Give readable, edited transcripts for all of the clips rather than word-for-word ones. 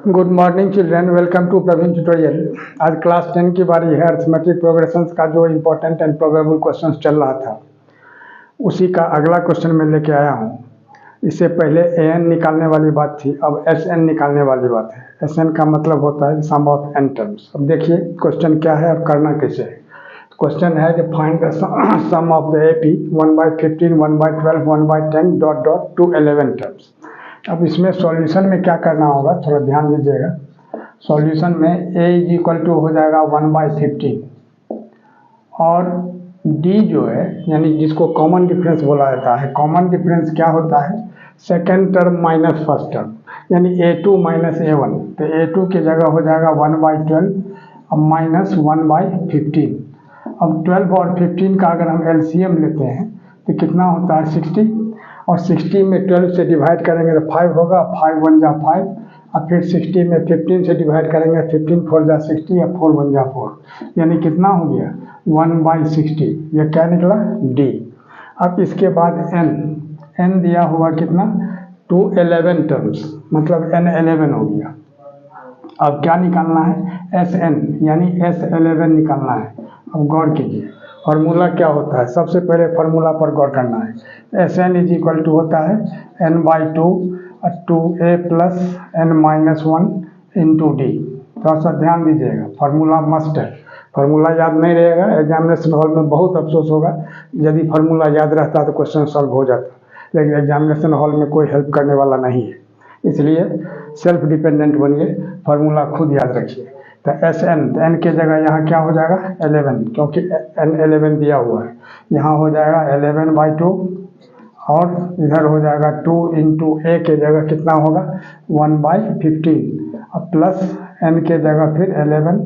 Good morning children, welcome to Praveen tutorial. आज class 10 की बारी है। अरिथमेटिक प्रोग्रेशंस का जो इम्पोर्टेंट एंड प्रोबेबल क्वेश्चंस चल रहा था उसी का अगला क्वेश्चन मैं लेके आया हूँ। इससे पहले an निकालने वाली बात थी, अब sn निकालने वाली बात है। sn का मतलब होता है सम ऑफ n टर्म्स। अब देखिए क्वेश्चन क्या है और करना कैसे है। क्वेश्चन है कि find the sum of the AP 1/15, 1/12, 1/10 dot dot to 11 terms. अब इसमें सॉल्यूशन में क्या करना होगा, थोड़ा ध्यान दीजिएगा। सॉल्यूशन में a इज इक्वल टू हो जाएगा 1/15 और d जो है यानी जिसको कॉमन डिफरेंस बोला जाता है। कॉमन डिफरेंस क्या होता है? Second term minus first term, यानी a2 माइनस a1। तो a2 की जगह हो जाएगा 1/12 अब माइनस 1/15। अब 12 और 15 का अगर हम LCM लेते हैं तो कितना होता है 60, और 60 में 12 से डिवाइड करेंगे तो 5 होगा। 5 1 जा 5, और फिर 60 में 15 से डिवाइड करेंगे 15 4 जा 60 या 4 1 जा 4, यानी कितना हो गया 1/60। यह क्या निकला D। अब इसके बाद n दिया हुआ कितना 211 टर्म्स, मतलब n 11 हो गया। अब क्या निकालना है Sn, यानी S11 निकालना है। अब गौर कीजिए फार्मूला क्या होता है। सबसे पहले फार्मूला पर गौर करना है। Sn इज इक्वल टू होता है n/2 2a plus n-1 into D. थोड़ा सा ध्यान दीजिएगा, फार्मूला मस्ट है। फार्मूला याद नहीं रहेगा एग्जामिनेशन हॉल में बहुत अफसोस होगा। यदि फार्मूला याद रहता तो क्वेश्चन सॉल्व हो जाता, लेकिन एग्जामिनेशन हॉल में कोई हेल्प करने वाला नहीं है। इसलिए सेल्फ डिपेंडेंट बनिए, फार्मूला खुद याद रखिए। तो Sn, n के जगह यहाँ क्या हो जाएगा 11, क्योंकि n 11 दिया हुआ है। यहाँ हो जाएगा 11/2 और इधर हो जाएगा 2 इंटू a के जगह कितना होगा 1/15, अब प्लस n के जगह फिर 11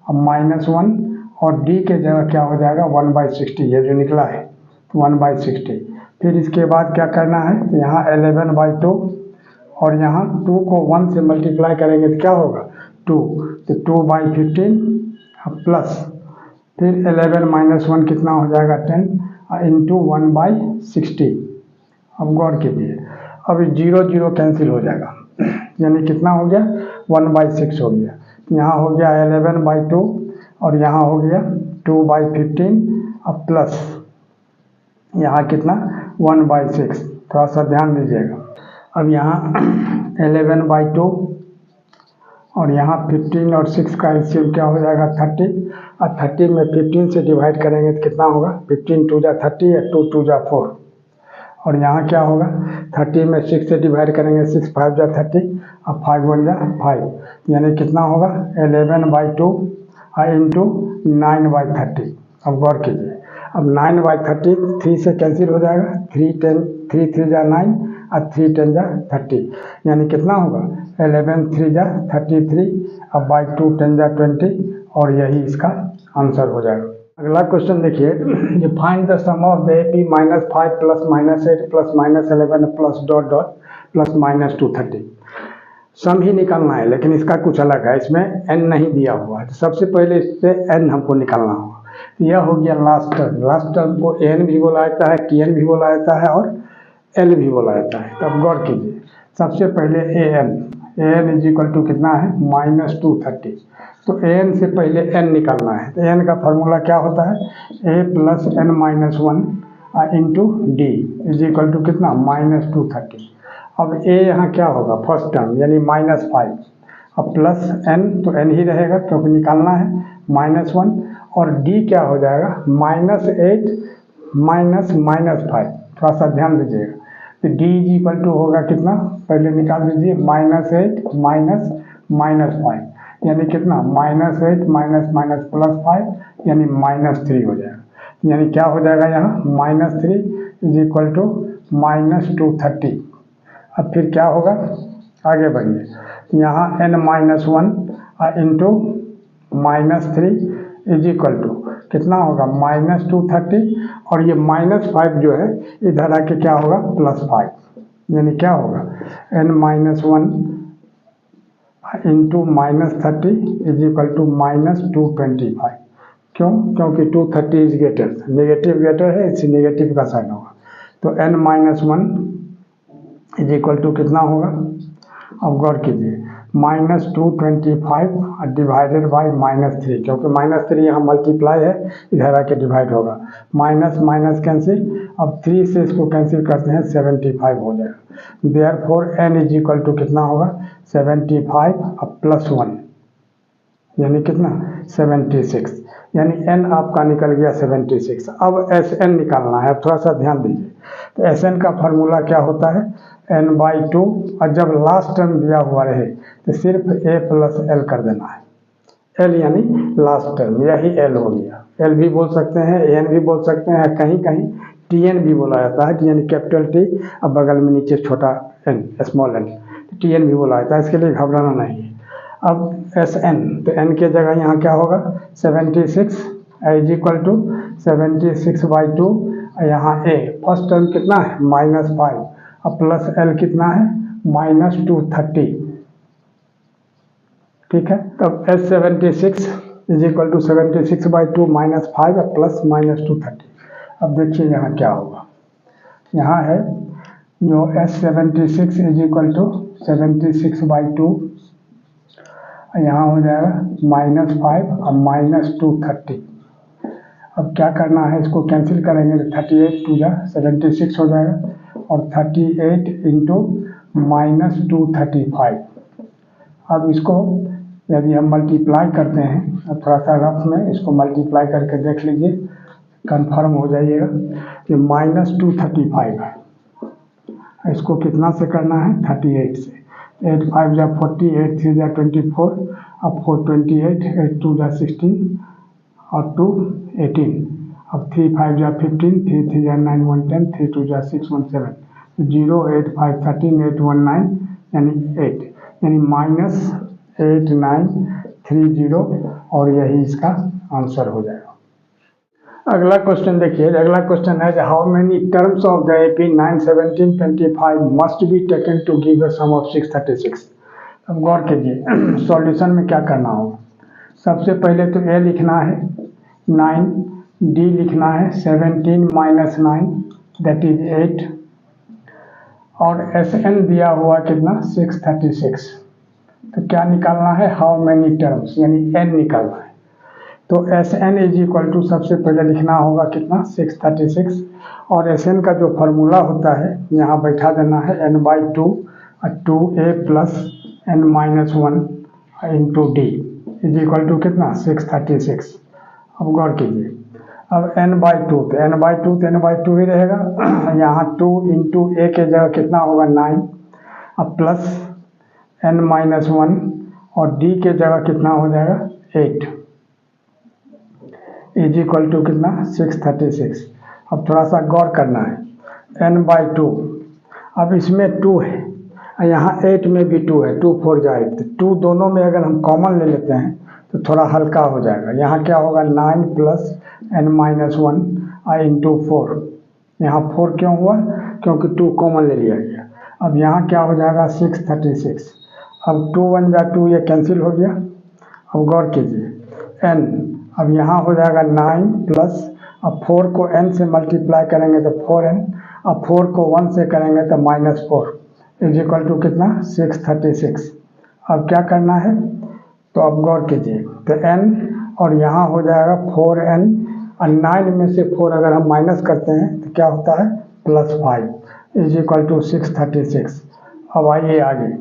अब -1 और d के जगह क्या हो जाएगा 1/60, ये जो निकला है 1/60। फिर इसके बाद क्या करना है, यहाँ 11/2 और यहाँ 2 को 1 से मल्टीप्लाई करेंगे तो क्या होगा 2, तो 2/15 प्लस फिर 11 -1 कितना हो जाएगा 10 इंटू 1/60। अब गौर कीजिए, अब 0 0 कैंसिल हो जाएगा, यानी कितना हो गया 1/6 हो गया। यहाँ हो गया 11/2 और यहाँ हो गया 2/15 अब प्लस यहाँ कितना 1/6। थोड़ा सा ध्यान दीजिएगा। अब यहाँ 11/2 और यहाँ 15 और 6 का एलसीएम क्या हो जाएगा 30, और 30 में 15 से डिवाइड करेंगे तो कितना होगा 15 2 जा 30 या 2 2 जा 4, और यहाँ क्या होगा 30 में 6 से डिवाइड करेंगे 6 5 जा 30 और 5 1 जा 5, यानी कितना होगा 11/2 इंटू 9/30। अब गौर कीजिए, अब 9/30 3 से कैंसिल हो जाएगा, 3 3 जा 9 और 3 10 जा 30, यानी कितना होगा 11 3 जा 33 अब बाई 2 10 जा 20, और यही इसका आंसर हो जाएगा। अगला क्वेश्चन देखिए, find the sum of the AP -5 plus -8 plus -11 plus dot dot plus -230। Sum ही निकालना है, लेकिन इसका कुछ अलग है, इसमें n नहीं दिया हुआ है। तो सबसे पहले इससे n हमको निकालना होगा। यह हो गया लास्ट टर्म। लास्ट टर्म को an भी बोला जाता है, tn भी बोला जाता है और l भी बोला जाता है। तो अब गौर कीजिए, सबसे पहले an इज इक्वल टू कितना है -230। तो an से पहले n निकालना है। तो n का फार्मूला क्या होता है a plus n-1 into d is equal to कितना -230। अब a यहाँ क्या होगा फर्स्ट टर्म यानी -5, अब प्लस n तो n ही रहेगा क्योंकि निकालना है -1, और d क्या हो जाएगा -8 -5। थोड़ा सा ध्यान दीजिएगा। तो d इज इक्वल टू होगा कितना, पहले निकाल दीजिए -8 -5, यानी कितना -8 -+ यानी -3 हो जाएगा। यानी क्या हो जाएगा यहाँ -3 इज इक्वल टू -230। अब फिर क्या होगा, आगे बढ़िए, यहाँ n-1 into -3 is equal to कितना होगा -230, और ये -5 जो है इधर आके क्या होगा +5, यानी क्या होगा n-1 into -30 is equal to -225। क्यों? क्योंकि 230 इज ग्रेटर, नेगेटिव ग्रेटर है इससे नेगेटिव का साइन होगा। तो n-1 इज इक्वल टू कितना होगा, अब गौर कीजिए -225 डिवाइडेड बाई -3, क्योंकि -3 यहाँ मल्टीप्लाई है, इधर आके डिवाइड होगा, माइनस माइनस कैंसिल, अब 3 से इसको कैंसिल करते हैं 75 हो जाएगा। Therefore n is equal to कितना होगा 75 अब +1 यानी कितना 76, यानी n आपका निकल गया 76। अब Sn निकालना है, अब थोड़ा सा ध्यान दीजिए। तो Sn का फार्मूला क्या होता है n/2, और जब लास्ट टर्म दिया हुआ रहे तो सिर्फ a प्लस l कर देना है, l यानी लास्ट टर्म, यही l हो गया। l भी बोल सकते हैं, n भी बोल सकते हैं, कहीं कहीं tn भी बोला जाता है, यानी कैपिटल T अब बगल में नीचे छोटा n स्मॉल n, tn भी बोला जाता है, इसके लिए घबराना नहीं है। अब Sn, तो n के जगह यहाँ क्या होगा 76 इज इक्वल टू 76/2, यहाँ a फर्स्ट टर्म कितना है -5, अब प्लस l कितना है -230, ठीक है। तब S76 is equal to 76/2 -5 plus -230। अब देखिए यहाँ क्या होगा, यहाँ है जो S76 इज इक्वल टू 76/2, यहाँ हो जाएगा -5 और -230। अब क्या करना है, इसको कैंसिल करेंगे तो 38 2 76 हो जाएगा, और 38 इंटू -235। अब इसको यदि हम मल्टीप्लाई करते हैं, अब थोड़ा सा रफ में इसको मल्टीप्लाई करके देख लीजिए, कंफर्म हो जाइएगा कि -235 है। इसको कितना से करना है 38 से, 8 5 जा 40, 8 3 जा 24, अब 4 28, 8 2 जा 16 और 2 18, अब 3 5 जा 15, 3 3 जा 9 1 10, 3 2 जा 6 1 7, 0 8 5 13, 8 1 9 यानी 8, यानी -8930, और यही इसका आंसर हो जाएगा। अगला क्वेश्चन देखिए, अगला क्वेश्चन है how many terms of the AP 9 17 25 must be taken to give a sum of 636। अब गौर कीजिए सॉल्यूशन में क्या करना होगा, सबसे पहले तो a लिखना है 9, d लिखना है 17 - 9 दैट इज 8, और Sn दिया हुआ कितना 636। तो क्या निकालना है हाउ मेनी टर्म्स, यानी n निकालना है। तो Sn इज इक्वल टू सबसे पहले लिखना होगा कितना 636, और Sn का जो फार्मूला होता है यहाँ बैठा देना है n/2 2a plus n-1 into d is equal to कितना 636। अब गौर कीजिए, अब n/2 तो n/2 ही रहेगा, यहाँ 2 इंटू a के जगह कितना होगा 9, अब प्लस n-1 और d के जगह कितना हो जाएगा 8 इज इक्वल टू कितना 636। अब थोड़ा सा गौर करना है n/2, अब इसमें 2 है, यहाँ 8 में भी 2 है, 2 4 जा 8, 2 दोनों में अगर हम कॉमन ले लेते हैं तो थोड़ा हल्का हो जाएगा। यहाँ क्या होगा 9 प्लस n-1 इंटू 4, यहाँ 4 क्यों हुआ क्योंकि 2 कॉमन ले लिया गया। अब यहाँ क्या हो जाएगा 636, अब 2 1 जा 2, ये कैंसिल हो गया। अब गौर कीजिए n, अब यहाँ हो जाएगा 9 प्लस, अब 4 को n से मल्टीप्लाई करेंगे तो 4n, अब 4 को 1 से करेंगे तो -4 इज इक्वल टू कितना 636। अब क्या करना है, तो अब गौर कीजिए, तो n और यहाँ हो जाएगा 4n, और 9 में से 4 अगर हम माइनस करते हैं तो क्या होता है +5 इज इक्वल टू 636। अब आइए आगे,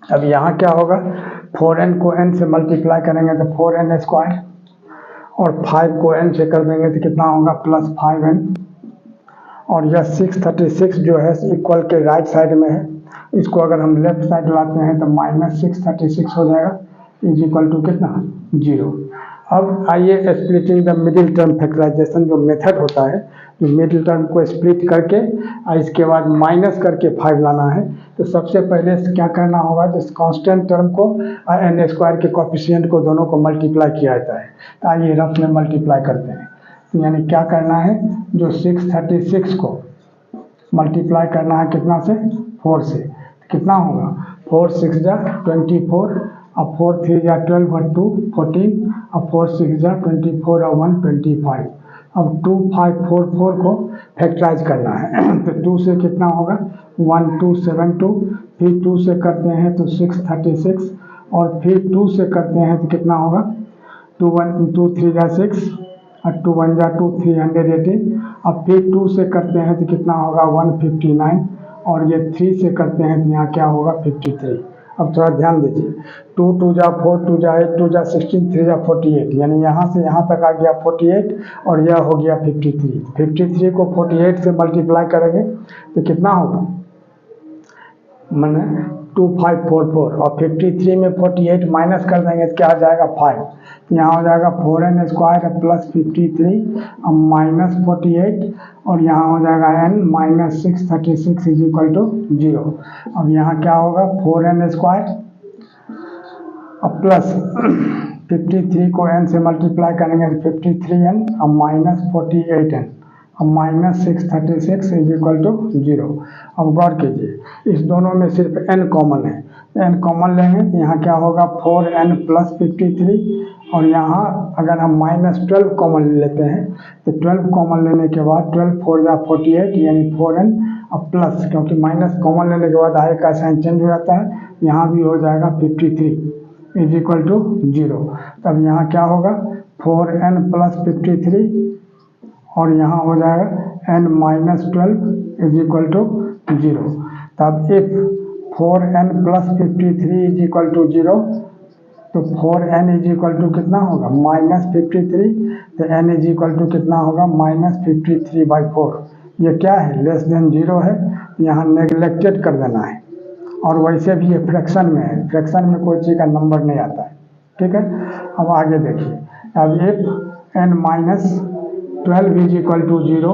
अब यहाँ क्या होगा 4n को n से मल्टीप्लाई करेंगे तो 4n स्क्वायर, और 5 को n से कर देंगे तो कितना होगा +5n, और यह 636 जो है इक्वल के राइट साइड में है, इसको अगर हम लेफ्ट साइड लाते हैं तो -636 हो जाएगा इज इक्वल टू कितना 0। अब आइए splitting the middle term factorization जो मेथड होता है, जो मिडिल टर्म को स्प्लिट करके और इसके बाद माइनस करके 5 लाना है, तो सबसे पहले क्या करना होगा, जिस कांस्टेंट टर्म को और n स्क्वायर के कोफिशिएंट को दोनों को मल्टीप्लाई किया जाता है। तो आइए रफ में मल्टीप्लाई करते हैं, तो यानी क्या करना है, जो 636 को मल्टीप्लाई करना है कितना से 4 से, तो कितना होगा 4 6 जा 24, अब 4 3 जा 12 और 2 14, अब 4 6 जा 24 और 1 25। अब 2 5 4 4 को फैक्टराइज करना है तो 2 से कितना होगा 1 2 7 2, फिर 2 से करते हैं तो 636, और फिर 2 से करते हैं तो कितना होगा, 2 3 जा 6 और 2 1 जा 2, 318। अब फिर 2 से करते हैं तो कितना होगा 159, और ये 3 से करते हैं तो यहाँ क्या होगा 53। अब थोड़ा ध्यान दीजिए, 2 2 जा 4, 2 जा 8, 2 जा 16, 3 जा 48, यानी यहाँ से यहाँ तक आ गया 48 और यह हो गया 53। 53 को 48 से मल्टीप्लाई करेंगे तो कितना होगा, मैंने 2544, और 53 में 48 माइनस कर देंगे तो क्या आ जाएगा 5। तो यहाँ हो जाएगा 4n स्क्वायर प्लस 53 और माइनस 48, और यहाँ हो जाएगा n minus 636 is equal to 0। अब यहाँ क्या होगा 4n स्क्वायर और प्लस 53 को n से मल्टीप्लाई करेंगे तो 53n और माइनस 48n और माइनस 636 इज इक्वल टू 0। अब गौर कीजिए, इस दोनों में सिर्फ n कॉमन है, n कॉमन लेंगे तो यहाँ क्या होगा 4n प्लस 53, और यहाँ अगर हम माइनस 12 कॉमन लेते हैं तो 12 कॉमन लेने के बाद 12 4 जा 48 यानी 4n और प्लस, क्योंकि माइनस कॉमन लेने के बाद आगे का साइन चेंज हो जाता है, यहाँ भी हो जाएगा 53 इज इक्वल टू 0। तब यहाँ क्या होगा 4n प्लस 53 और यहाँ हो जाएगा n minus 12 is equal to 0। तब if 4n plus 53 is equal to 0, तो 4n इज इक्वल टू कितना होगा माइनस 53, तो n इज इक्वल टू कितना होगा माइनस 53/4। ये क्या है, लेस देन 0 है, यहाँ नेग्लेक्टेड कर देना है, और वैसे भी ये फ्रैक्शन में है, फ्रैक्शन में कोई चीज़ का नंबर नहीं आता है, ठीक है। अब आगे देखिए, अब if n minus 12 is equal to 0,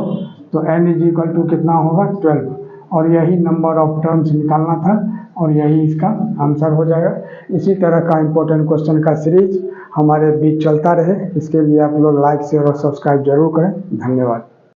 तो n इज इक्वल टू कितना होगा 12, और यही नंबर ऑफ टर्म्स निकालना था और यही इसका आंसर हो जाएगा। इसी तरह का इम्पोर्टेंट क्वेश्चन का सीरीज हमारे बीच चलता रहे, इसके लिए आप लोग लाइक शेयर और सब्सक्राइब जरूर करें। धन्यवाद।